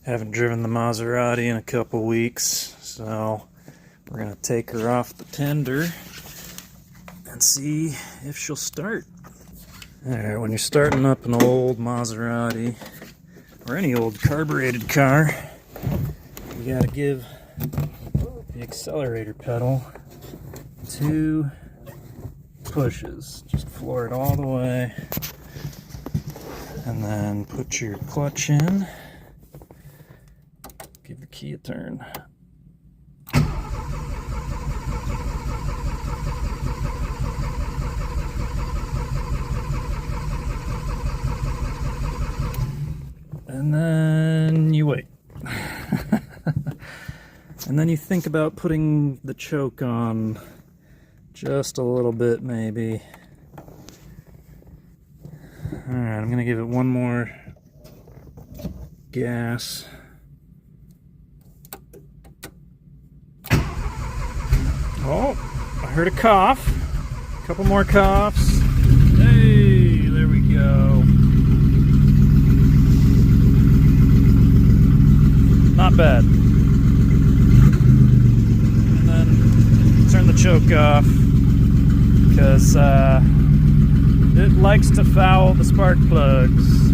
Haven't driven the Maserati in a couple weeks, so we're gonna take her off the tender and see if she'll start. Alright, when you're starting up an old Maserati or any old carbureted car, you gotta give the accelerator pedal 2 pushes. Just floor it all the way and then put your clutch in. Give the key a turn. And then you wait. And then you think about putting the choke on just a little bit, maybe. Alright, I'm gonna give it one more gas. Oh, I heard a cough. A couple more coughs. Hey, there we go. Not bad. And then turn the choke off because it likes to foul the spark plugs.